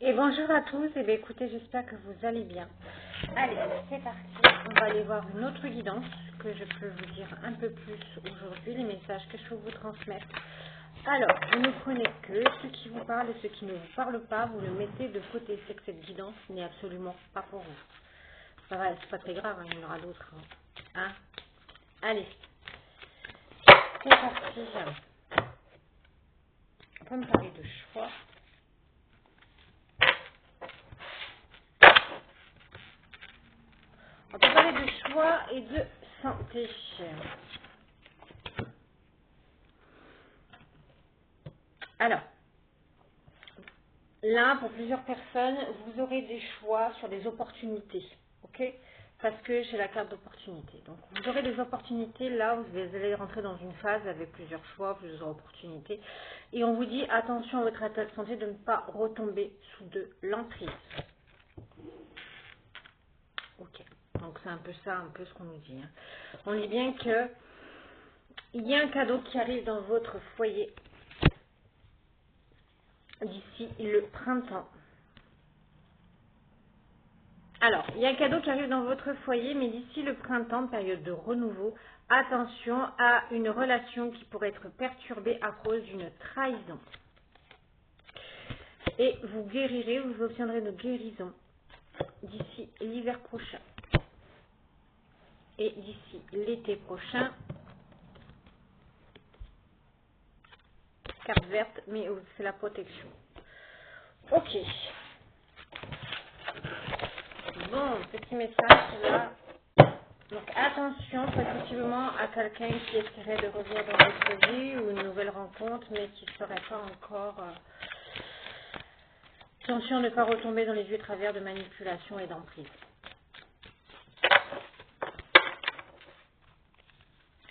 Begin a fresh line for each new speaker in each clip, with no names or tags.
Et bonjour à tous, et bien écoutez, j'espère que vous allez bien. Allez, c'est parti, on va aller voir une autre guidance que je peux vous dire un peu plus aujourd'hui, les messages que je peux vous transmettre. Alors, vous ne prenez que ce qui vous parle et ce qui ne vous parle pas, vous le mettez de côté. C'est que cette guidance n'est absolument pas pour vous. Ça va, c'est pas très grave, hein, il y en aura d'autres. Hein. Allez, c'est parti. On peut me parler de choix. On peut parler de choix et de santé. Alors, là, pour plusieurs personnes, vous aurez des choix sur des opportunités. Ok? Parce que j'ai la carte d'opportunité. Donc, vous aurez des opportunités là où vous allez rentrer dans une phase avec plusieurs choix, plusieurs opportunités. Et on vous dit, attention à votre état de santé de ne pas retomber sous de l'emprise. Ok. Donc, c'est un peu ça, un peu ce qu'on nous dit. Hein. On dit bien que il y a un cadeau qui arrive dans votre foyer d'ici le printemps. Alors, il y a un cadeau qui arrive dans votre foyer, mais d'ici le printemps, période de renouveau, attention à une relation qui pourrait être perturbée à cause d'une trahison. Et vous guérirez, vous obtiendrez une guérison d'ici l'hiver prochain. Et d'ici l'été prochain, carte verte, mais c'est la protection. Ok. Bon, petit message là. Donc attention possiblement à quelqu'un qui essaierait de revenir dans votre vie ou une nouvelle rencontre, mais qui ne serait pas encore... Attention à ne pas retomber dans les yeux travers de manipulation et d'emprise.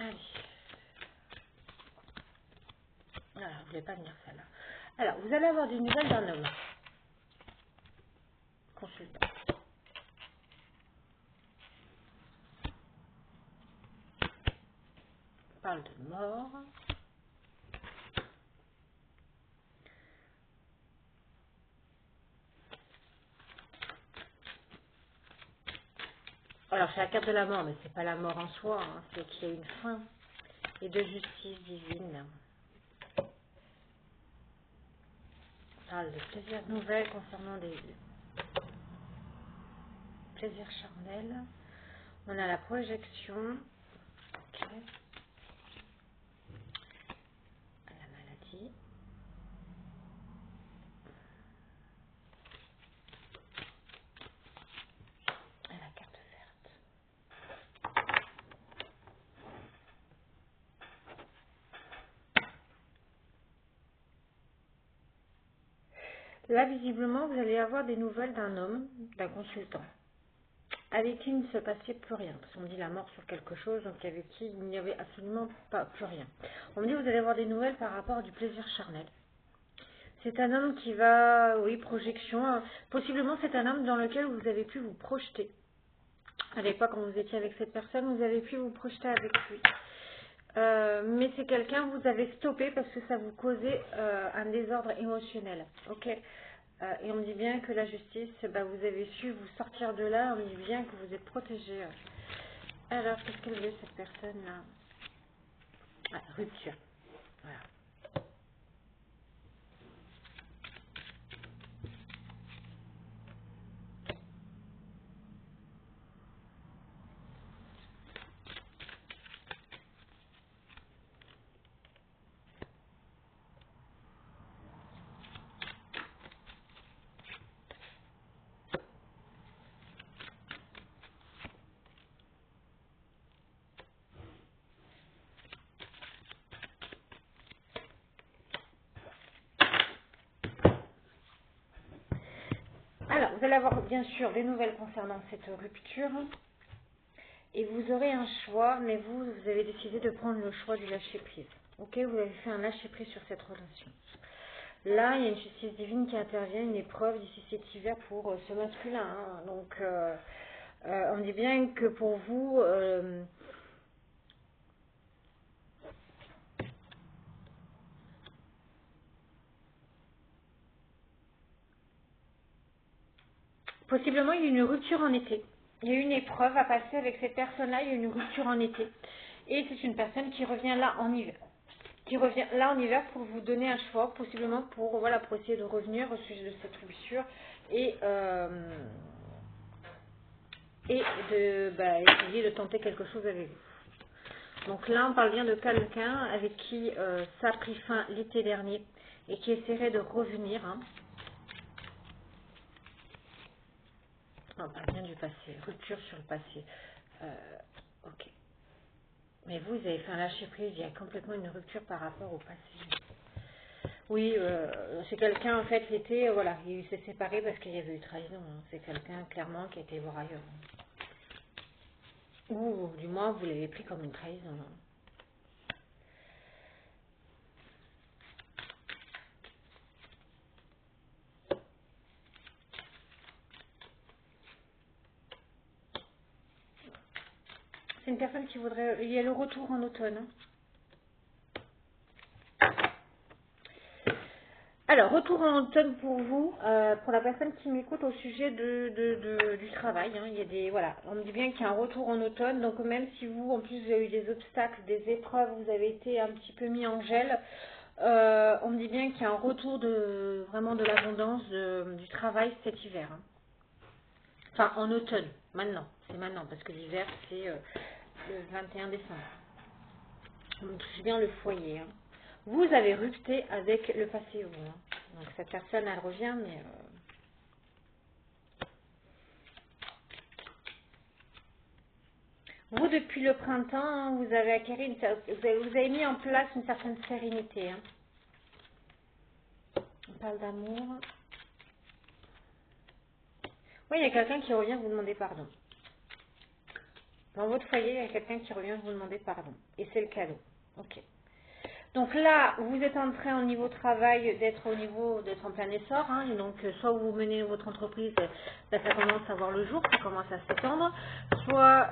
Allez. Alors, je ne voulais pas venir celle-là. Alors, vous allez avoir des nouvelles d'un homme. Consultant. On parle de mort. Alors, c'est la carte de la mort, mais c'est pas la mort en soi, hein, c'est qu'il y a une fin et de justice divine. On parle de plusieurs nouvelles concernant des plaisirs charnels. On a la projection. Ok. La maladie. Et la carte verte. Là, visiblement, vous allez avoir des nouvelles d'un homme, d'un consultant, avec qui il ne se passait plus rien. Parce qu'on me dit la mort sur quelque chose, donc avec qui il n'y avait absolument pas plus rien. On me dit que vous allez avoir des nouvelles par rapport à du plaisir charnel. C'est un homme qui va, oui, projection. Possiblement, c'est un homme dans lequel vous avez pu vous projeter. À l'époque, quand vous étiez avec cette personne, vous avez pu vous projeter avec lui. Mais c'est quelqu'un que vous avez stoppé parce que ça vous causait un désordre émotionnel. Ok. Et on me dit bien que la justice, bah, vous avez su vous sortir de là. On me dit bien que vous êtes protégé. Alors, qu'est-ce qu'elle veut cette personne-là? Ah, rupture. Voilà. Alors, vous allez avoir bien sûr des nouvelles concernant cette rupture. Et vous aurez un choix, mais vous avez décidé de prendre le choix du lâcher-prise. Ok, vous avez fait un lâcher-prise sur cette relation. Là, il y a une justice divine qui intervient, une épreuve d'ici cet hiver pour ce masculin. Hein. Donc, on dit bien que pour vous, Possiblement, il y a eu une rupture en été. Il y a eu une épreuve à passer avec cette personne-là, il y a eu une rupture en été. Et c'est une personne qui revient là en hiver. Qui revient là en hiver pour vous donner un choix, possiblement pour, voilà, pour essayer de revenir au sujet de cette rupture et, de essayer de tenter quelque chose avec vous. Donc là, on parle bien de quelqu'un avec qui ça a pris fin l'été dernier et qui essaierait de revenir. Hein. On parle bien du passé, rupture sur le passé. Ok. Mais vous avez fait un lâcher-prise, il y a complètement une rupture par rapport au passé. Oui, c'est quelqu'un, en fait, l'été, voilà, il s'est séparé parce qu'il y avait eu trahison. Hein. C'est quelqu'un, clairement, qui a été voir ailleurs. Ou, du moins, vous l'avez pris comme une trahison. Hein. C'est une personne qui voudrait... Il y a le retour en automne. Hein. Alors, retour en automne pour vous, pour la personne qui m'écoute au sujet du travail. Hein. Il y a des, voilà, on me dit bien qu'il y a un retour en automne, donc même si vous, en plus, vous avez eu des obstacles, des épreuves, vous avez été un petit peu mis en gel, on me dit bien qu'il y a un retour de vraiment de l'abondance du travail cet hiver. Hein. Enfin, en automne, maintenant, c'est maintenant, parce que l'hiver, c'est le 21 décembre. On touche bien le foyer. Hein. Vous avez rupté avec le passé, vous. Hein. Donc cette personne, elle revient, mais... Vous, depuis le printemps, hein, vous avez acquis vous avez mis en place une certaine sérénité. Hein. On parle d'amour. Oui, il y a quelqu'un qui revient vous demander pardon. Dans votre foyer, il y a quelqu'un qui revient vous demander pardon. Et c'est le cadeau. Ok. Donc là, vous êtes en train au niveau travail d'être en plein essor. Hein, et donc, soit vous menez votre entreprise, là, ça commence à voir le jour, ça commence à s'étendre. Soit,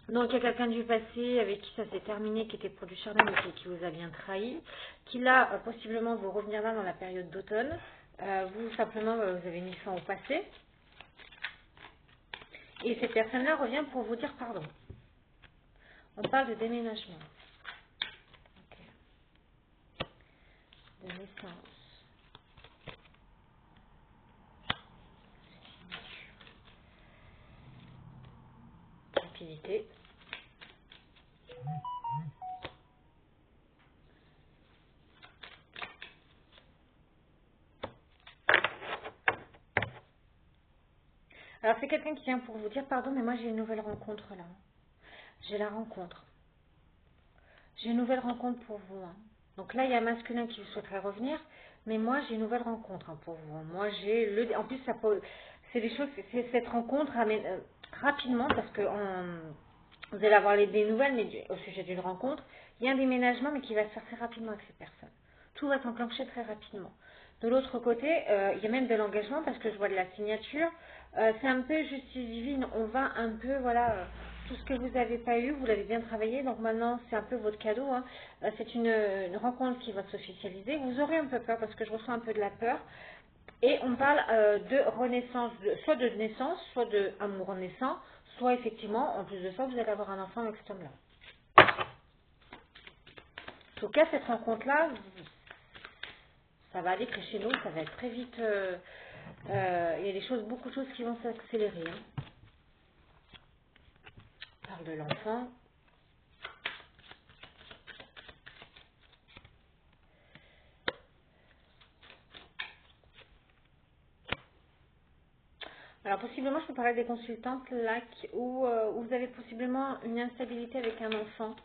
donc il y a quelqu'un du passé avec qui ça s'est terminé, qui était pour du charbon, mais qui vous a bien trahi, qui là, possiblement, vous revenir là dans la période d'automne. Vous, simplement, vous avez mis fin au passé. Et cette personne-là revient pour vous dire pardon. On parle de déménagement. Ok. De naissance. Rapidité. Alors c'est quelqu'un qui vient pour vous dire pardon, mais moi j'ai une nouvelle rencontre là. J'ai la rencontre. J'ai une nouvelle rencontre pour vous. Hein. Donc là il y a un masculin qui souhaiterait revenir, mais moi j'ai une nouvelle rencontre hein, pour vous. Moi j'ai le, en plus ça peut, c'est des choses, c'est cette rencontre rapidement parce que vous allez avoir des nouvelles, mais au sujet d'une rencontre, il y a un déménagement mais qui va se faire très rapidement avec cette personne. Tout va s'enclencher très rapidement. De l'autre côté, il y a même de l'engagement parce que je vois de la signature. C'est un peu justice divine. On va un peu, voilà, tout ce que vous n'avez pas eu, vous l'avez bien travaillé. Donc maintenant, c'est un peu votre cadeau. Hein. C'est une rencontre qui va s'officialiser. Vous aurez un peu peur parce que je ressens un peu de la peur. Et on parle de renaissance, soit de naissance, soit d'amour naissant, soit effectivement, en plus de ça, vous allez avoir un enfant avec cet homme-là. En tout cas, cette rencontre-là, ça va aller crescendo, ça va être très vite. Il y a des choses, beaucoup de choses qui vont s'accélérer. Hein. On parle de l'enfant. Alors possiblement, je peux parler des consultantes là où vous avez possiblement une instabilité avec un enfant.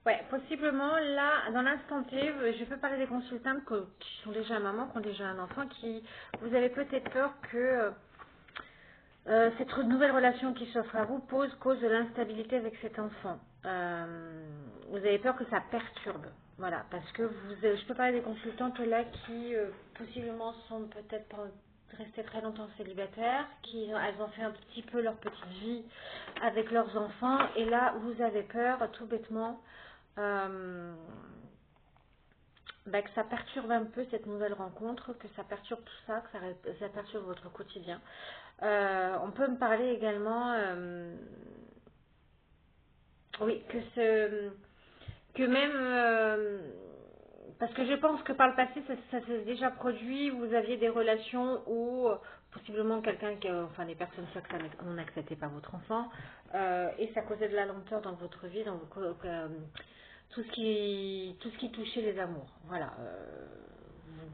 Ouais, possiblement, là, dans l'instant T, je peux parler des consultantes qui sont déjà mamans, qui ont déjà un enfant, qui vous avez peut-être peur que Cette nouvelle relation qui s'offre à vous cause de l'instabilité avec cet enfant. Vous avez peur que ça perturbe. Voilà, parce que je peux parler des consultantes là qui possiblement sont peut-être pas restées très longtemps célibataires, elles ont fait un petit peu leur petite vie avec leurs enfants, et là vous avez peur tout bêtement que ça perturbe un peu cette nouvelle rencontre, que ça perturbe tout ça, que ça perturbe votre quotidien. On peut me parler également, oui, que même, parce que je pense que par le passé, ça s'est déjà produit, vous aviez des relations où possiblement quelqu'un, enfin des personnes soit que ça n'acceptait pas votre enfant, et ça causait de la lenteur dans votre vie, dans tout ce qui touchait les amours. Voilà.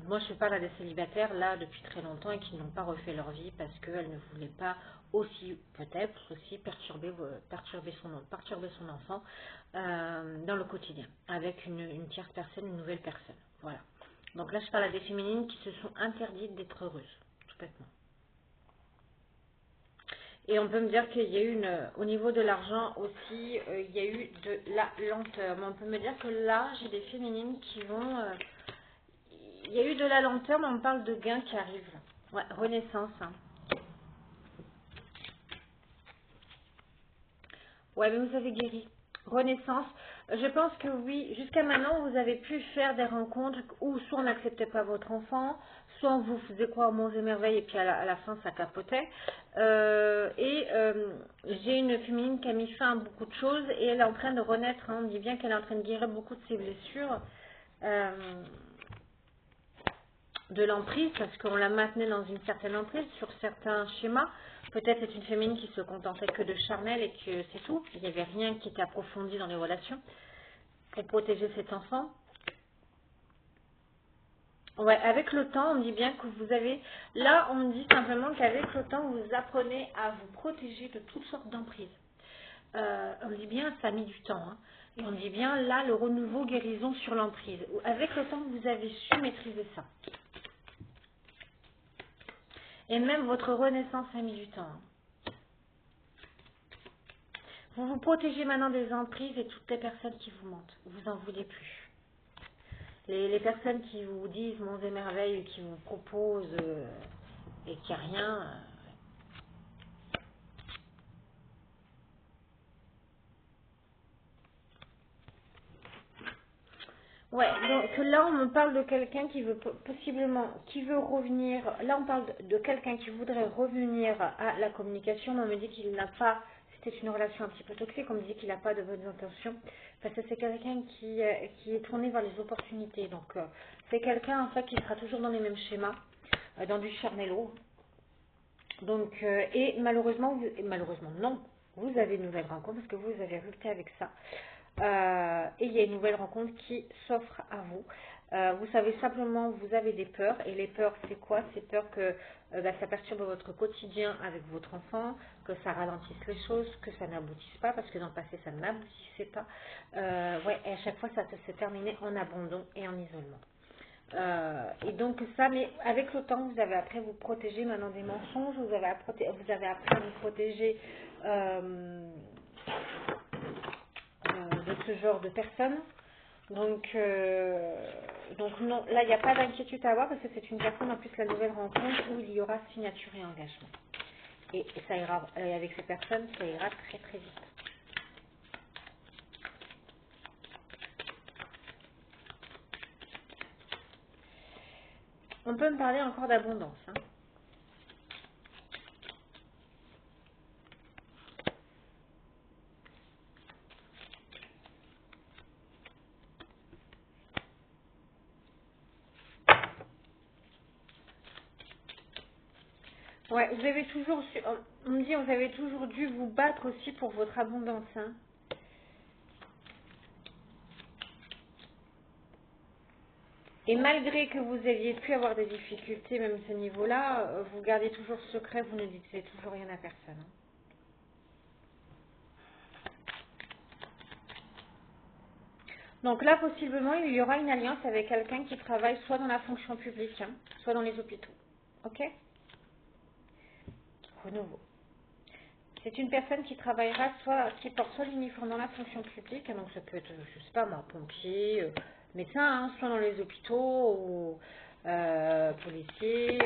Moi, je parle à des célibataires là depuis très longtemps et qui n'ont pas refait leur vie parce qu'elles ne voulaient pas aussi, peut-être aussi, perturber son enfant dans le quotidien avec une tierce personne, une nouvelle personne. Voilà. Donc là, je parle à des féminines qui se sont interdites d'être heureuses, tout bêtement. Et on peut me dire qu'il y a eu au niveau de l'argent aussi, il y a eu de la lenteur. Mais on peut me dire que là, j'ai des féminines qui vont... il y a eu de la lenteur, mais on parle de gains qui arrivent. Ouais, renaissance. Hein. Ouais, mais vous avez guéri. Renaissance. Je pense que oui, jusqu'à maintenant, vous avez pu faire des rencontres où soit on n'acceptait pas votre enfant, soit on vous faisait croire monts et merveilles et puis à la fin, ça capotait. J'ai une féminine qui a mis fin à beaucoup de choses et elle est en train de renaître. Hein. On dit bien qu'elle est en train de guérir beaucoup de ses blessures. De l'emprise, parce qu'on la maintenait dans une certaine emprise sur certains schémas. Peut-être c'est une féminine qui se contentait que de charnel et que c'est tout. Il n'y avait rien qui était approfondi dans les relations pour protéger cet enfant. Ouais, avec le temps, on dit bien que vous avez... Là, on dit simplement qu'avec le temps, vous apprenez à vous protéger de toutes sortes d'emprises. On dit bien, ça a mis du temps. Hein. Et on dit bien, là, le renouveau guérison sur l'emprise. Avec le temps, vous avez su maîtriser ça. Et même votre renaissance a mis du temps. Vous vous protégez maintenant des emprises et toutes les personnes qui vous mentent. Vous n'en voulez plus. Les personnes qui vous disent monts et merveilles, qui vous proposent et qu'il n'y a rien. Ouais, donc là on me parle de quelqu'un qui veut possiblement, qui veut revenir, là on parle de quelqu'un qui voudrait revenir à la communication, mais on me dit qu'il n'a pas, c'était une relation un petit peu toxique, on me dit qu'il n'a pas de bonnes intentions, parce que c'est quelqu'un qui est tourné vers les opportunités, donc c'est quelqu'un en fait qui sera toujours dans les mêmes schémas, dans du charnello, donc et malheureusement, malheureusement non, vous avez une nouvelle rencontre parce que vous avez rupté avec ça. Et il y a une nouvelle rencontre qui s'offre à vous. Vous savez simplement, vous avez des peurs. Et les peurs, c'est quoi? C'est peur que ça perturbe votre quotidien avec votre enfant, que ça ralentisse les choses, que ça n'aboutisse pas, parce que dans le passé, ça n'aboutissait pas. Ouais, et à chaque fois, ça se terminait en abandon et en isolement. Et donc ça, mais avec le temps, vous avez appris à vous protéger maintenant des mensonges, vous avez appris à vous protéger de ce genre de personnes. Donc non, là il n'y a pas d'inquiétude à avoir parce que c'est une personne en plus la nouvelle rencontre où il y aura signature et engagement. Et ça ira, avec ces personnes, ça ira très très vite. On peut me parler encore d'abondance. Hein. Ouais, vous avez toujours, on me dit, vous avez toujours dû vous battre aussi pour votre abondance. Hein. Et malgré que vous aviez pu avoir des difficultés, même à ce niveau-là, vous gardez toujours secret, vous ne dites toujours rien à personne. Hein. Donc là, possiblement, il y aura une alliance avec quelqu'un qui travaille soit dans la fonction publique, hein, soit dans les hôpitaux. Ok? Renouveau. C'est une personne qui travaillera soit, qui porte soit l'uniforme dans la fonction publique, hein, donc ça peut être, je sais pas moi, pompier, médecin, hein, soit dans les hôpitaux, ou policier,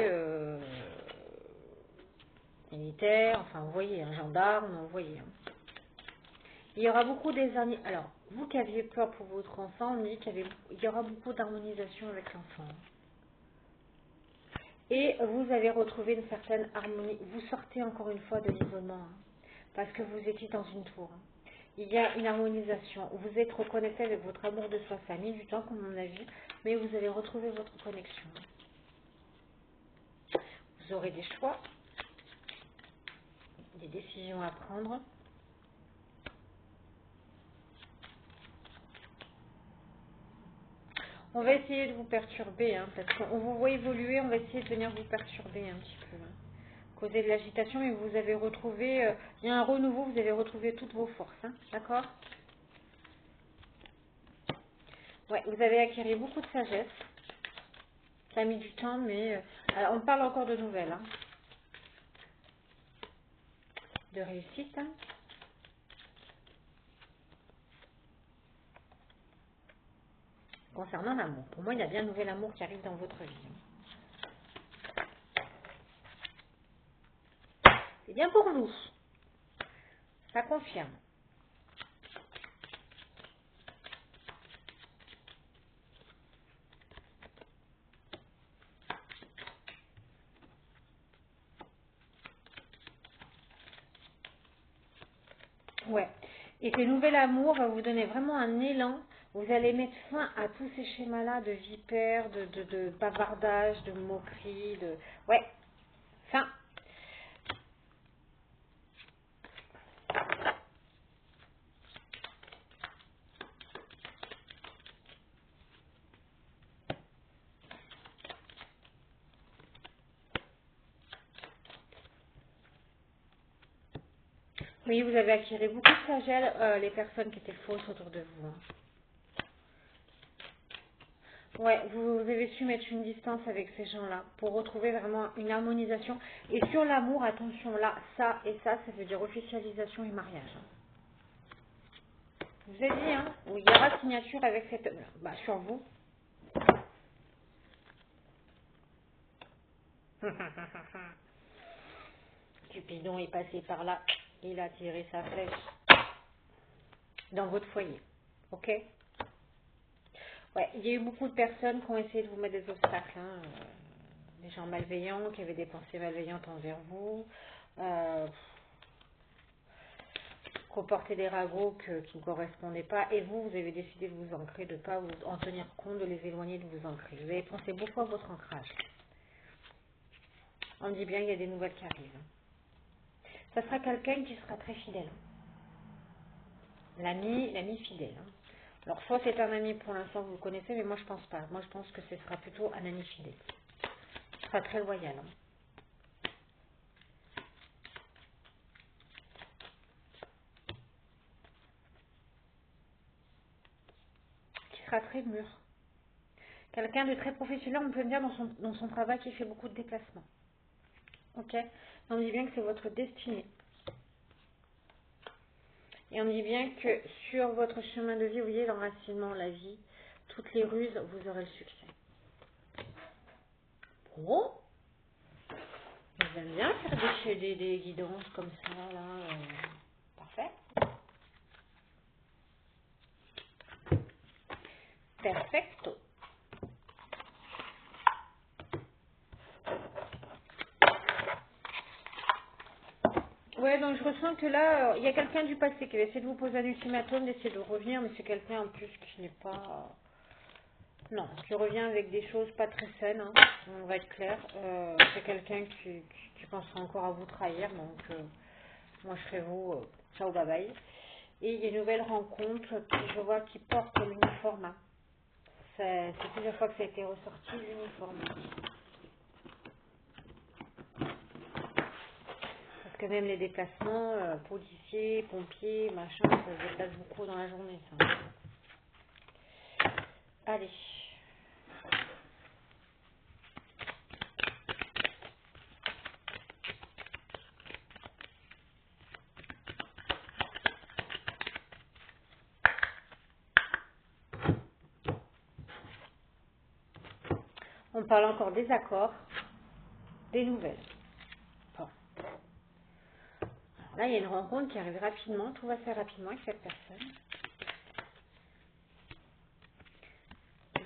militaire, enfin vous voyez, un gendarme, vous voyez. Hein. Il y aura beaucoup des années. Alors, vous qui aviez peur pour votre enfant, on dit qu'il y aura beaucoup d'harmonisation avec l'enfant. Et vous avez retrouvé une certaine harmonie. Vous sortez encore une fois de l'isolement, hein, parce que vous étiez dans une tour. Hein. Il y a une harmonisation. Vous êtes reconnecté avec votre amour de soi. Ça a mis du temps, comme on a vu, mais vous allez retrouver votre connexion. Vous aurez des choix, des décisions à prendre. On va essayer de vous perturber, hein, parce qu'on vous voit évoluer, on va essayer de venir vous perturber un petit peu. Hein. Causer de l'agitation, et vous avez retrouvé, il y a un renouveau, vous avez retrouvé toutes vos forces, hein, d'accord? Ouais, vous avez acquis beaucoup de sagesse. Ça a mis du temps, mais on parle encore de nouvelles, hein, de réussite. Hein. Concernant l'amour, pour moi, il y a bien un nouvel amour qui arrive dans votre vie. Hein. C'est bien pour vous. Ça confirme. Ouais. Et ce nouvel amour va vous donner vraiment un élan. Vous allez mettre fin à tous ces schémas-là de vipères, de bavardage, de moquerie, de... Ouais. Fin. Oui, vous avez acquis beaucoup de sagesse, les personnes qui étaient fausses autour de vous. Hein. Ouais, vous avez su mettre une distance avec ces gens-là pour retrouver vraiment une harmonisation. Et sur l'amour, attention, là, ça et ça veut dire officialisation et mariage. Hein. Je vous ai dit, hein, où il y aura signature avec cette... Bah, sur vous. Cupidon est passé par là, il a tiré sa flèche dans votre foyer. Ok? Ouais, il y a eu beaucoup de personnes qui ont essayé de vous mettre des obstacles. Hein. Des gens malveillants, qui avaient des pensées malveillantes envers vous. Qui ont porté des ragots qui ne correspondaient pas. Et vous, vous avez décidé de vous ancrer, de ne pas vous en tenir compte, de les éloigner, de vous ancrer. Vous avez pensé beaucoup à votre ancrage. On dit bien qu'il y a des nouvelles qui arrivent. Ça sera quelqu'un qui sera très fidèle. L'ami fidèle. Hein. Alors, soit c'est un ami pour l'instant, vous le connaissez, mais moi je pense pas. Moi je pense que ce sera plutôt un ami fidèle. Ce sera très loyal. Hein. Qui sera très mûr. Quelqu'un de très professionnel, on peut dire dans son travail, qui fait beaucoup de déplacements. Ok. On dit bien que c'est votre destinée. Et on dit bien que sur votre chemin de vie, vous voyez l'enracinement, la vie, toutes les ruses, vous aurez le succès. Oh, j'aime bien faire des guidances comme ça, là. Parfait. Perfecto. Ouais, donc je ressens que là, il y a quelqu'un du passé qui va essayer de vous poser un ultimatum, d'essayer de revenir, mais c'est quelqu'un en plus qui n'est pas... Non, qui revient avec des choses pas très saines, hein, on va être clair. C'est quelqu'un qui pensera encore à vous trahir, donc moi je serai vous, ciao, bye bye. Et il y a une nouvelle rencontre qui, je vois, qui porte l'uniforme. Hein. C'est plusieurs fois que ça a été ressorti, l'uniforme. Parce que même les déplacements, policiers, pompiers, machin, ça se déplace beaucoup dans la journée, ça. Allez. On parle encore des accords, des nouvelles. Bon. Alors là, il y a une rencontre qui arrive rapidement. Tout va se faire rapidement avec cette personne.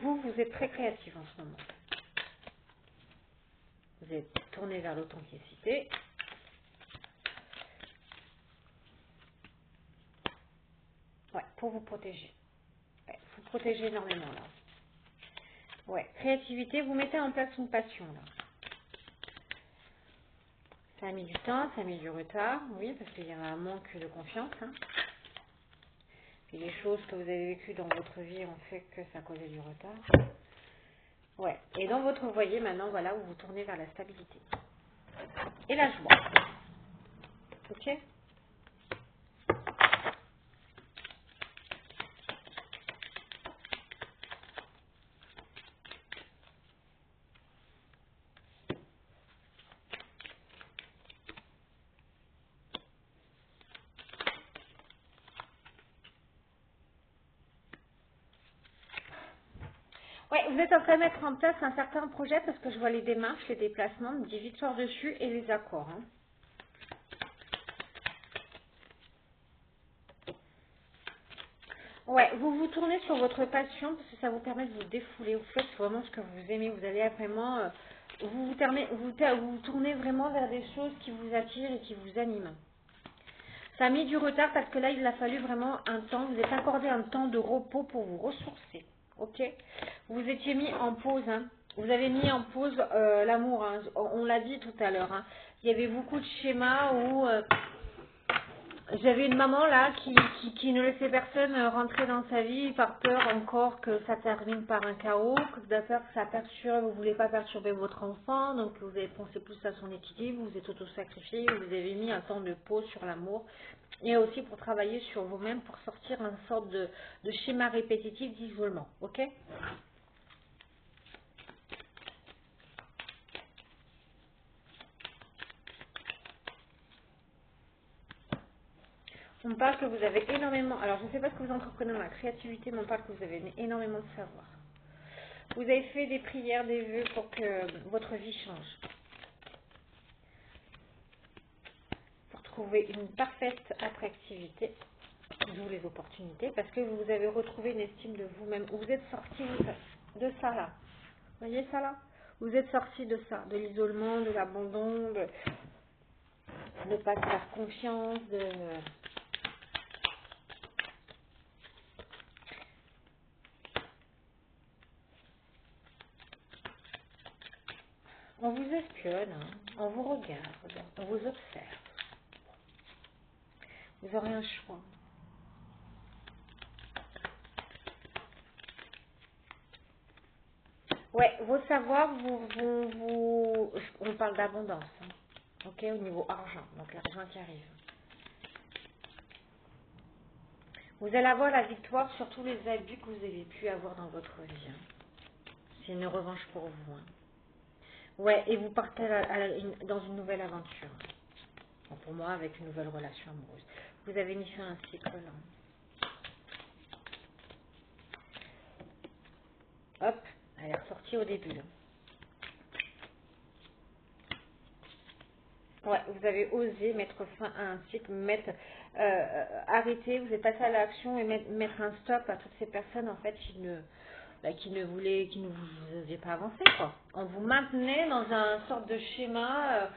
Vous, vous êtes très créatif en ce moment. Vous êtes tourné vers l'authenticité. Ouais, pour vous protéger. Ouais, vous protégez énormément là. Ouais, créativité, vous mettez en place une passion là. Ça a mis du temps, ça a mis du retard, oui, parce qu'il y a un manque de confiance. Hein. Et les choses que vous avez vécues dans votre vie ont fait que ça causait du retard. Ouais, et dans votre foyer maintenant, voilà, vous vous tournez vers la stabilité. Et la joie. Ok? Ouais, vous êtes en train de mettre en place un certain projet parce que je vois les démarches, les déplacements, des victoires dessus et les accords. Hein. Ouais, vous vous tournez sur votre passion parce que ça vous permet de vous défouler. Vous faites vraiment ce que vous aimez. Vous allez vraiment, vous tournez vraiment vers des choses qui vous attirent et qui vous animent. Ça a mis du retard parce que là, il a fallu vraiment un temps. Vous êtes accordé un temps de repos pour vous ressourcer. Ok? Vous étiez mis en pause. Hein. Vous avez mis en pause l'amour. Hein. On l'a dit tout à l'heure. Hein. Il y avait beaucoup de schémas où j'avais une maman là qui ne laissait personne rentrer dans sa vie par peur encore que ça termine par un chaos, que d'ailleurs que ça perturbe, vous ne voulez pas perturber votre enfant, donc vous avez pensé plus à son équilibre, vous êtes auto-sacrifié, vous avez mis un temps de pause sur l'amour et aussi pour travailler sur vous-même pour sortir une sorte de schéma répétitif d'isolement, ok? On me parle que vous avez énormément, alors je ne sais pas ce que vous entreprenez dans la créativité, mais on parle que vous avez énormément de savoir. Vous avez fait des prières, des vœux pour que votre vie change. Pour trouver une parfaite attractivité, d'où les opportunités, parce que vous avez retrouvé une estime de vous-même. Vous êtes sorti de ça là. Vous voyez ça là? Vous êtes sorti de ça, de l'isolement, de l'abandon, de ne pas se faire confiance, On vous espionne, hein. On vous regarde, on vous observe. Vous aurez un choix. Ouais, vos savoirs, on parle d'abondance, hein. Ok, au niveau argent, donc l'argent qui arrive. Vous allez avoir la victoire sur tous les abus que vous avez pu avoir dans votre vie. Hein. C'est une revanche pour vous. Hein. Ouais, et vous partez dans une nouvelle aventure. Bon, pour moi, avec une nouvelle relation amoureuse. Vous avez mis fin à un cycle là. Hop, elle est ressortie au début. Là. Ouais, vous avez osé mettre fin à un cycle, arrêter, vous êtes passé à l'action et mettre un stop à toutes ces personnes en fait qui ne vous faisaient pas avancer quoi. On vous maintenait dans un sorte de schéma,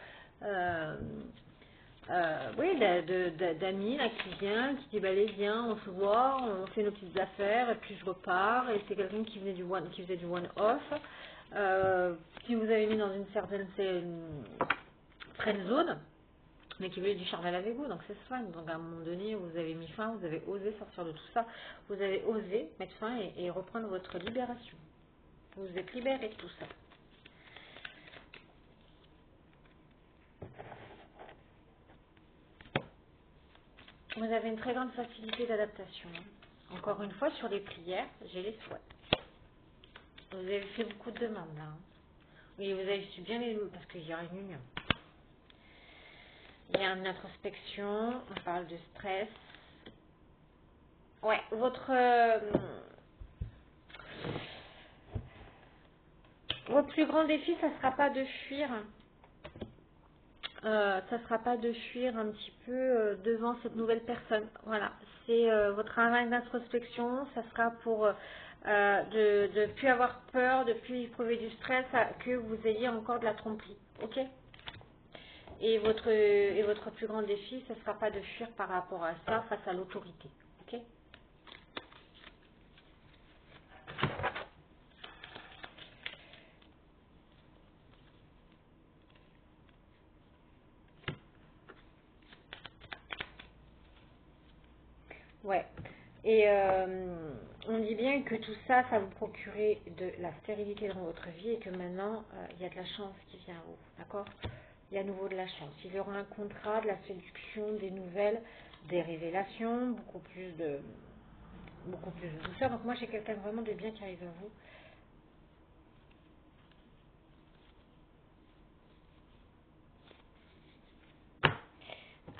oui, d'amis là qui vient, qui dit bah allez viens, on se voit, on fait nos petites affaires et puis je repars et c'est quelqu'un qui faisait du one off, qui vous avez mis dans une certaine friend zone, mais qui voulait du charnel avec vous, donc c'est fun. Donc à un moment donné, vous avez mis fin, vous avez osé sortir de tout ça, vous avez osé mettre fin et reprendre votre libération. Vous vous êtes libéré de tout ça. Vous avez une très grande facilité d'adaptation. Encore une fois, sur les prières, j'ai les souhaits. Vous avez fait beaucoup de demandes là. Hein. Oui, vous avez su bien les parce qu'il y a une union. Il y a une introspection, on parle de stress. Ouais, Votre plus grand défi, ça ne sera pas de fuir. Ça sera pas de fuir un petit peu devant cette nouvelle personne. Voilà, c'est votre travail d'introspection. Ça sera pour de ne plus avoir peur, de plus éprouver du stress, que vous ayez encore de la tromperie. Ok. Et votre plus grand défi, ce ne sera pas de fuir par rapport à ça face à l'autorité. Ok. Ouais. Et on dit bien que tout ça, ça vous procurait de la stérilité dans votre vie et que maintenant, il y a de la chance qui vient à vous. D'accord. Il y a à nouveau de la chance. Il y aura un contrat, de la séduction, des nouvelles, des révélations, beaucoup plus de douceur. Donc moi, j'ai quelqu'un vraiment de bien qui arrive à vous.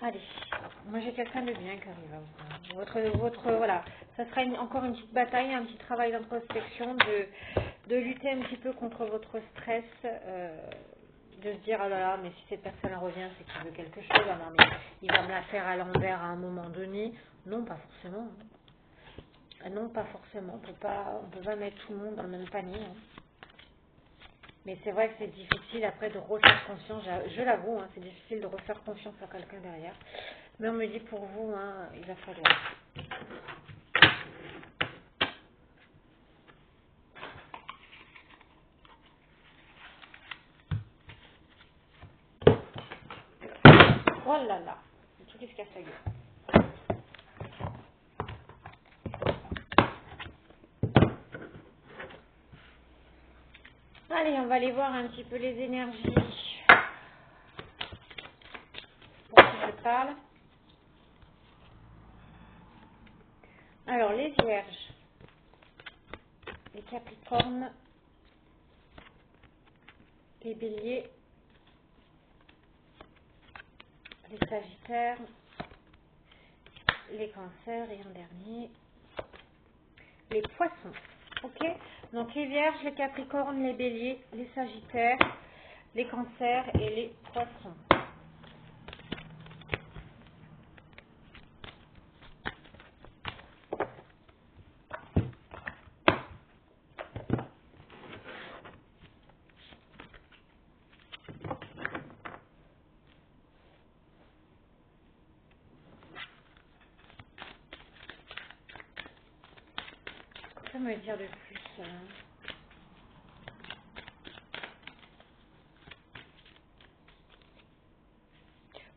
Allez, moi j'ai quelqu'un de bien qui arrive à vous. Voilà, ça sera encore une petite bataille, un petit travail d'introspection, de lutter un petit peu contre votre stress, de se dire, oh là là, mais si cette personne revient, c'est qu'il veut quelque chose, ah non, mais il va me la faire à l'envers à un moment donné. Non, pas forcément. Hein. Ah non, pas forcément. On peut pas mettre tout le monde dans le même panier. Hein. Mais c'est vrai que c'est difficile après de refaire confiance, je l'avoue, hein, c'est difficile de refaire confiance à quelqu'un derrière. Mais on me dit pour vous, hein, il va falloir. Oh là là, c'est tout qui se casse la gueule. Allez, on va aller voir un petit peu les énergies pour qui je parle. Alors, les vierges, les capricornes, les béliers, les sagittaires, les cancers et en dernier, les poissons. Ok. Donc les vierges, les capricornes, les béliers, les sagittaires, les cancers et les poissons. Que me dire de plus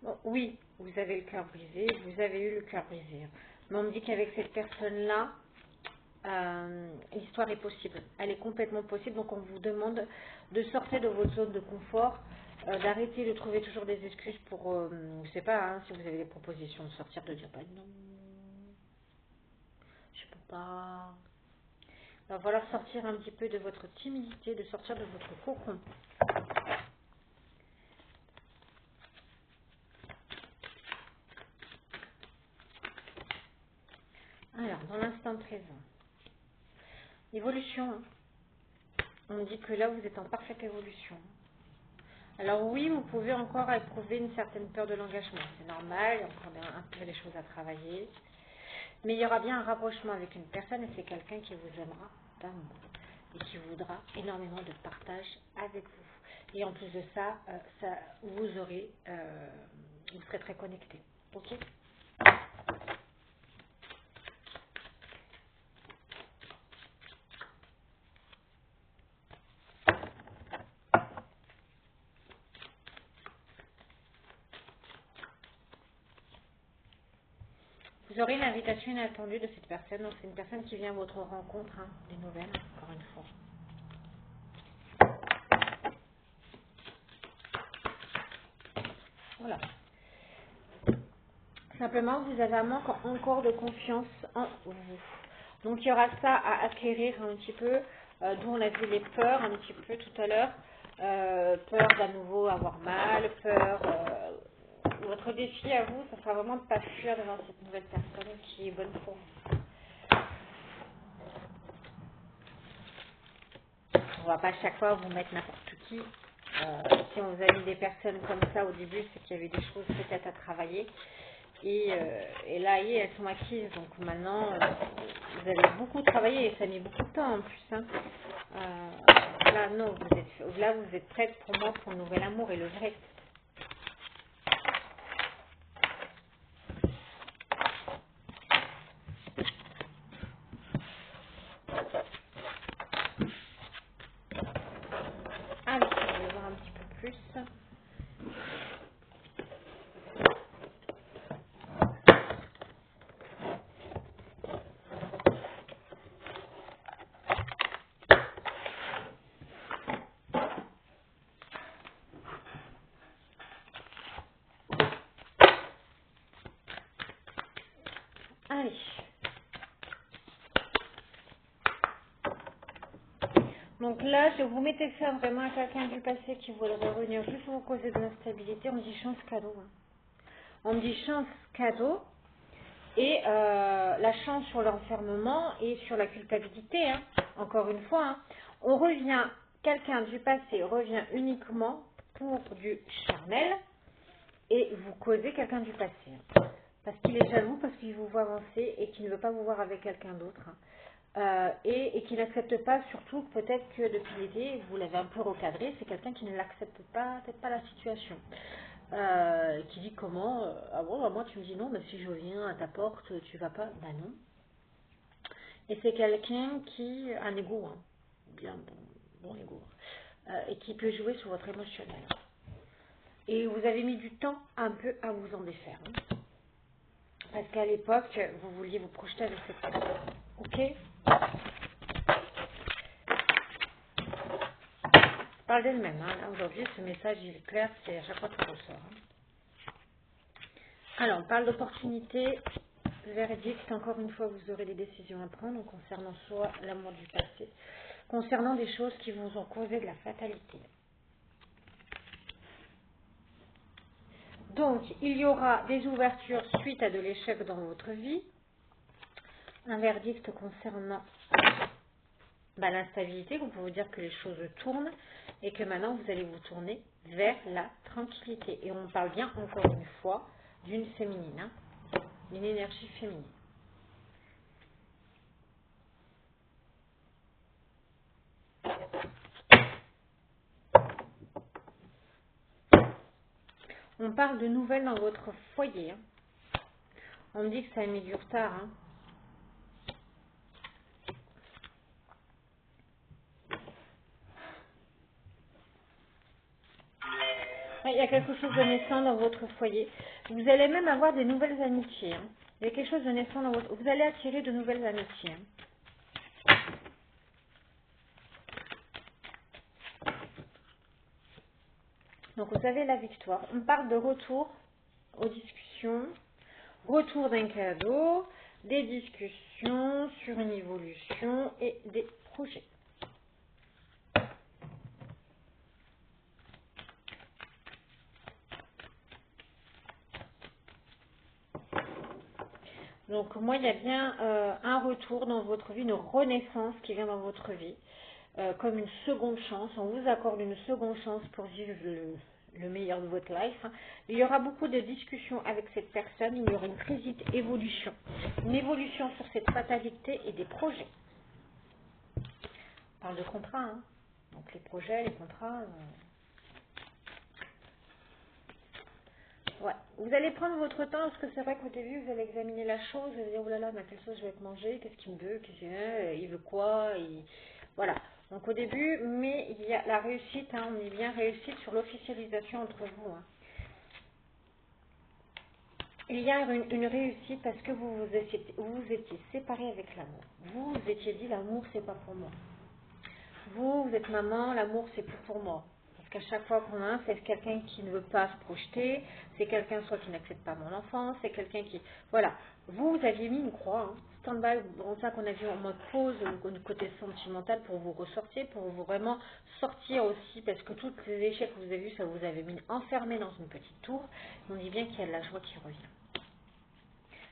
Bon, oui, vous avez le cœur brisé, vous avez eu le cœur brisé. Mais on me dit qu'avec cette personne-là, l'histoire est possible. Elle est complètement possible. Donc on vous demande de sortir de votre zone de confort, d'arrêter de trouver toujours des excuses pour, je sais pas, hein, si vous avez des propositions de sortir, de dire bah non, je peux pas. Il va falloir sortir un petit peu de votre timidité, de sortir de votre cocon. Alors, dans l'instant présent, évolution. Hein. On me dit que là, vous êtes en parfaite évolution. Alors oui, vous pouvez encore éprouver une certaine peur de l'engagement. C'est normal, il y a encore un peu des choses à travailler. Mais il y aura bien un rapprochement avec une personne et c'est quelqu'un qui vous aimera d'amour et qui voudra énormément de partage avec vous. Et en plus de ça, vous serez très connecté. Ok. Vous aurez une invitation inattendue de cette personne. Donc c'est une personne qui vient à votre rencontre, hein, des nouvelles, encore une fois. Voilà. Simplement, vous avez un manque encore de confiance en vous. Donc, il y aura ça à acquérir un petit peu, d'où on a vu les peurs un petit peu tout à l'heure. Peur d'à nouveau avoir mal, peur. Votre défi à vous, ça sera vraiment de ne pas fuir devant cette nouvelle personne qui est bonne pour vous. On va pas à chaque fois vous mettre n'importe qui. Si on vous a mis des personnes comme ça au début, c'est qu'il y avait des choses peut-être à travailler. Et là, elles sont acquises. Donc maintenant, vous avez beaucoup travaillé et ça a mis beaucoup de temps en plus. Hein. Là, non, vous êtes prête pour moi pour le nouvel amour et le vrai. Allez, on va voir un petit peu plus. Allez. Donc là, je vous mettez ça vraiment à quelqu'un du passé qui voudrait revenir juste vous causer de l'instabilité. On me dit chance cadeau. Hein. On me dit chance cadeau. Et la chance sur l'enfermement et sur la culpabilité. Hein. Encore une fois, hein. On revient, quelqu'un du passé revient uniquement pour du charnel et vous causez quelqu'un du passé. Hein. Parce qu'il est jaloux, parce qu'il vous voit avancer et qu'il ne veut pas vous voir avec quelqu'un d'autre. Hein. Et qui n'accepte pas, surtout peut-être que depuis l'été, vous l'avez un peu recadré, c'est quelqu'un qui ne l'accepte pas, peut-être pas la situation. Qui dit comment, ah bon, bah moi tu me dis non, mais si je viens à ta porte, tu vas pas, bah non. Et c'est quelqu'un qui a un ego, hein, bien bon ego, et qui peut jouer sur votre émotionnel. Et vous avez mis du temps un peu à vous en défaire. Hein. Parce qu'à l'époque, vous vouliez vous projeter avec cette personne. Ok? Parle d'elle-même. Hein. Là, aujourd'hui, ce message, il est clair, c'est à chaque fois qu'il ressort. Hein. Alors, on parle d'opportunité, verdict. Encore une fois, vous aurez des décisions à prendre concernant soit l'amour du passé, concernant des choses qui vous ont causé de la fatalité. Donc, il y aura des ouvertures suite à de l'échec dans votre vie, un verdict concernant l'instabilité, vous pouvez vous dire que les choses tournent et que maintenant vous allez vous tourner vers la tranquillité. Et on parle bien encore une fois d'une féminine, hein, d'une énergie féminine. On parle de nouvelles dans votre foyer. Hein. On me dit que ça a mis du retard. Hein. Il y a quelque chose de naissant dans votre foyer. Vous allez même avoir des nouvelles amitiés. Hein. Il y a quelque chose de naissant dans votre... Vous allez attirer de nouvelles amitiés. Hein. Donc vous avez la victoire. On parle de retour aux discussions, retour d'un cadeau, des discussions sur une évolution et des projets. Donc moi, il y a bien un retour dans votre vie, une renaissance qui vient dans votre vie, comme une seconde chance. On vous accorde une seconde chance pour vivre le meilleur de votre life. Hein. Il y aura beaucoup de discussions avec cette personne, il y aura une très vite évolution. Une évolution sur cette fatalité et des projets. On parle de contrats, hein. Donc les projets, les contrats... Ouais. Vous allez prendre votre temps parce que c'est vrai qu'au début, vous allez examiner la chose, vous allez dire, oh là là, mais quelle sauce je vais être mangée, qu'est-ce qu'il me veut, il veut quoi, voilà. Donc au début, mais il y a la réussite, hein, on est bien réussite sur l'officialisation entre vous. Hein. Il y a une réussite parce que vous vous étiez séparés avec l'amour. Vous vous étiez dit, l'amour, c'est pas pour moi. Vous êtes maman, l'amour, c'est plus pour moi. Parce qu'à chaque fois qu'on a un, c'est quelqu'un qui ne veut pas se projeter, c'est quelqu'un soit qui n'accepte pas mon enfance, c'est quelqu'un qui... Voilà. Vous aviez mis une croix, hein. Stand-by, bon, ça qu'on a vu en mode pause, du côté sentimental, pour vous ressortir, pour vous vraiment sortir aussi, parce que tous les échecs que vous avez vus, ça vous avait mis enfermé dans une petite tour. On dit bien qu'il y a de la joie qui revient.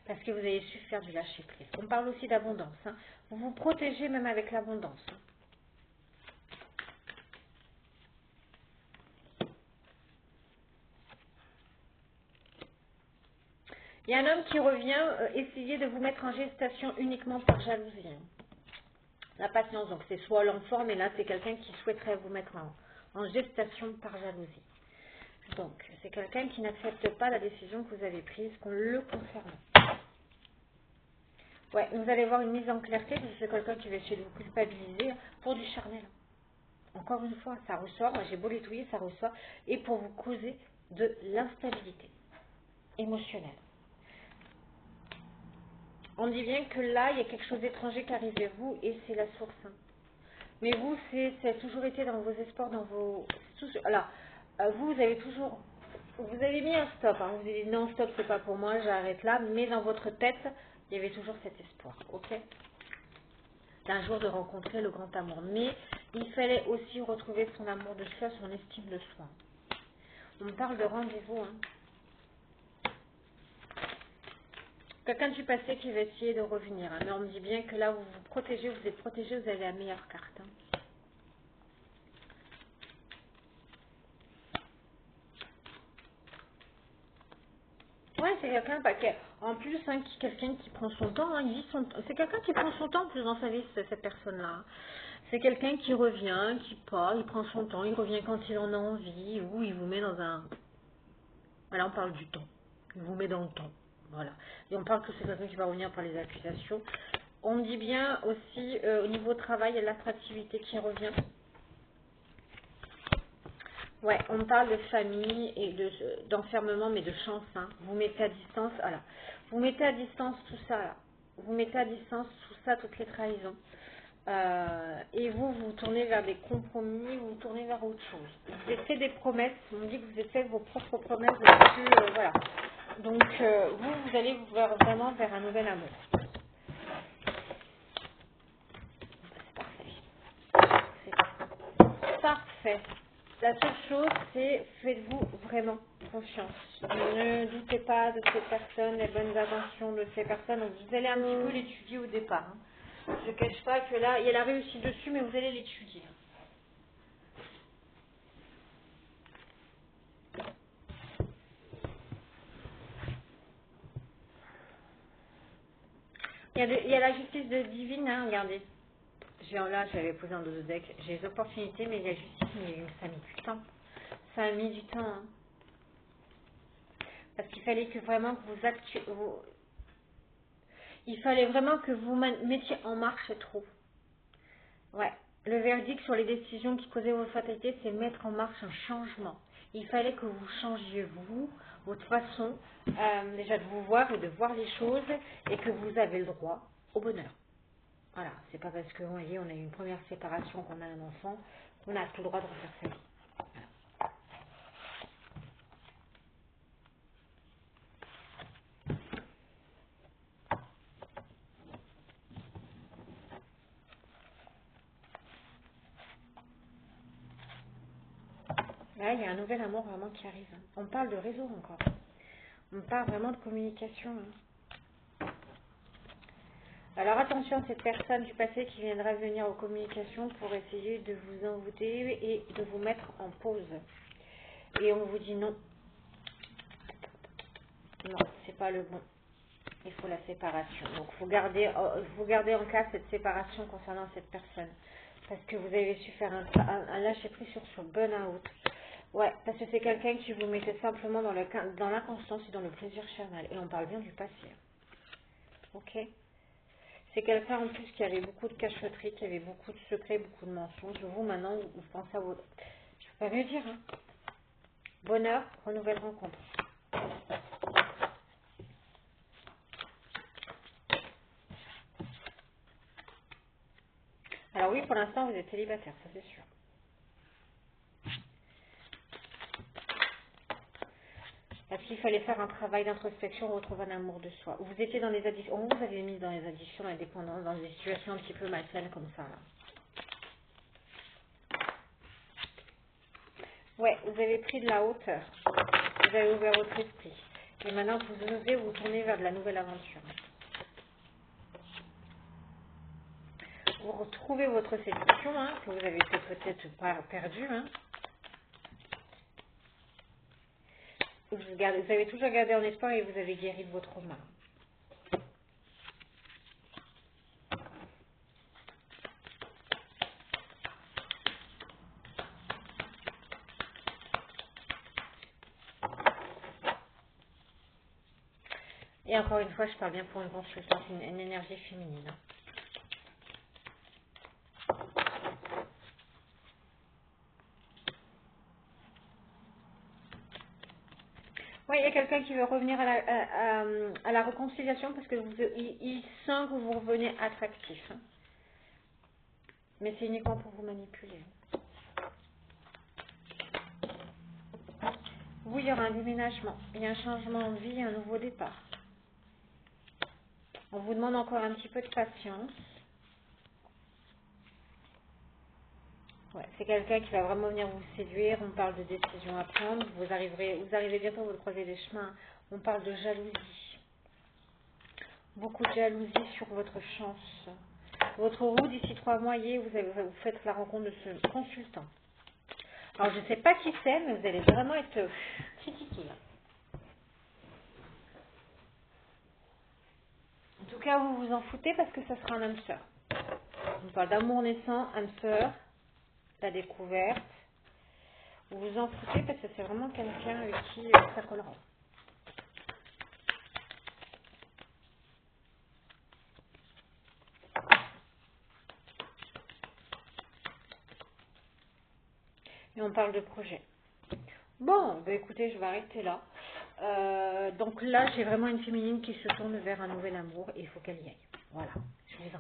Parce que vous avez su faire du lâcher-prise. On parle aussi d'abondance. Hein. Vous vous protégez même avec l'abondance. Hein. Il y a un homme qui revient essayer de vous mettre en gestation uniquement par jalousie. La patience, donc c'est soit l'enfant, mais là c'est quelqu'un qui souhaiterait vous mettre en gestation par jalousie. Donc c'est quelqu'un qui n'accepte pas la décision que vous avez prise, qu'on le concerne. Ouais, vous allez voir une mise en clarté, parce que c'est quelqu'un qui va essayer de vous culpabiliser pour du charnel. Encore une fois, ça ressort, moi j'ai beau l'étouiller, ça ressort, et pour vous causer de l'instabilité émotionnelle. On dit bien que là, il y a quelque chose d'étranger qui arrive vers vous, et c'est la source. Mais vous, ça a toujours été dans vos espoirs, dans vos... Alors, vous avez toujours... Vous avez mis un stop, hein. Vous avez dit non, stop, c'est pas pour moi, j'arrête là, mais dans votre tête, il y avait toujours cet espoir, ok? D'un jour de rencontrer le grand amour. Mais il fallait aussi retrouver son amour de soi, son estime de soi. On me parle de rendez-vous, hein. Quelqu'un du passé qui va essayer de revenir, hein. Mais on me dit bien que là, vous vous protégez, vous êtes protégé, vous avez la meilleure carte, hein. Ouais, c'est quelqu'un, en plus, hein, quelqu'un qui prend son temps, hein, c'est quelqu'un qui prend son temps en plus dans sa vie, cette personne-là. C'est quelqu'un qui revient, qui part, il prend son temps, il revient quand il en a envie, ou il vous met dans un... Voilà, on parle du temps. Il vous met dans le temps. Voilà. Et on parle que c'est quelqu'un qui va revenir par les accusations. On dit bien aussi, au niveau travail, il y a l'attractivité qui revient. Ouais, on parle de famille et d'enfermement, mais de chance. Hein. Vous mettez à distance, voilà. Vous mettez à distance tout ça, là. Vous mettez à distance tout ça, toutes les trahisons. Et vous tournez vers des compromis, vous tournez vers autre chose. Vous avez fait des promesses, on dit que vous avez fait vos propres promesses, voilà. Donc, vous allez vraiment vers un nouvel amour. C'est parfait. Parfait. La seule chose, c'est faites-vous vraiment confiance. Ne doutez pas de ces personnes, les bonnes intentions de ces personnes. Donc, vous allez un petit peu l'étudier au départ. Hein. Je ne cache pas que là, il y a la réussite dessus, mais vous allez l'étudier. Il y a la justice divine, hein, regardez. Là, j'avais posé un dos de deck. J'ai les opportunités, mais il y a justice, mais ça a mis du temps. Ça a mis du temps. Hein. Parce qu'il fallait que vraiment que il fallait vraiment que vous mettiez en marche trop. Ouais. Le verdict sur les décisions qui causaient vos fatalités, c'est mettre en marche un changement. Il fallait que vous changiez vous, votre façon déjà de vous voir et de voir les choses, et que vous avez le droit au bonheur. Voilà, c'est pas parce que vous voyez, on a eu une première séparation, qu'on a un enfant, qu'on a tout le droit de refaire sa vie. Là, il y a un nouvel amour vraiment qui arrive. Hein. On parle de réseau encore. On parle vraiment de communication. Hein. Alors attention à cette personne du passé qui viendra venir aux communications pour essayer de vous envoûter et de vous mettre en pause. Et on vous dit non. Non, c'est pas le bon. Il faut la séparation. Donc vous gardez en cas cette séparation concernant cette personne. Parce que vous avez su faire un lâcher prise sur ce burn-out. Ouais, parce que c'est quelqu'un qui vous mettait simplement dans l'inconstance et dans le plaisir charnel. Et on parle bien du passé. Ok. C'est quelqu'un en plus qui avait beaucoup de cachotterie, qui avait beaucoup de secrets, beaucoup de mensonges. Vous, maintenant, vous pensez à vos... Je ne peux pas mieux dire. Hein. Bonheur, renouvelle rencontre. Alors oui, pour l'instant, vous êtes célibataire, ça c'est sûr. Parce qu'il fallait faire un travail d'introspection, retrouver un amour de soi. Vous étiez dans les addictions, on vous avait mis dans les addictions, dans la dépendance, dans des situations un petit peu malsaines comme ça. Là. Ouais, vous avez pris de la hauteur. Vous avez ouvert votre esprit. Et maintenant, vous osez vous tourner vers de la nouvelle aventure. Vous retrouvez votre séduction, hein, que vous avez peut-être perdue. Hein. Vous avez toujours gardé en espoir et vous avez guéri de vos traumas. Et encore une fois, je parle bien pour une consultante, une énergie féminine. Oui, il y a quelqu'un qui veut revenir à la réconciliation parce que il sent que vous revenez attractif. Hein. Mais c'est uniquement pour vous manipuler. Oui, il y aura un déménagement, il y a un changement de vie, un nouveau départ. On vous demande encore un petit peu de patience. Ouais, c'est quelqu'un qui va vraiment venir vous séduire. On parle de décision à prendre. Vous arrivez bientôt, vous croisez des chemins. On parle de jalousie. Beaucoup de jalousie sur votre chance. Votre roue d'ici 3 mois, vous faites la rencontre de ce consultant. Alors, je ne sais pas qui c'est, mais vous allez vraiment être critiqué. En tout cas, vous vous en foutez parce que ça sera un âme sœur. On parle d'amour naissant, âme sœur, la découverte. Vous vous en foutez parce que c'est vraiment quelqu'un avec qui ça collera. Et on parle de projet. Bon, bah écoutez, je vais arrêter là. Donc là, j'ai vraiment une féminine qui se tourne vers un nouvel amour et il faut qu'elle y aille. Voilà. Je vous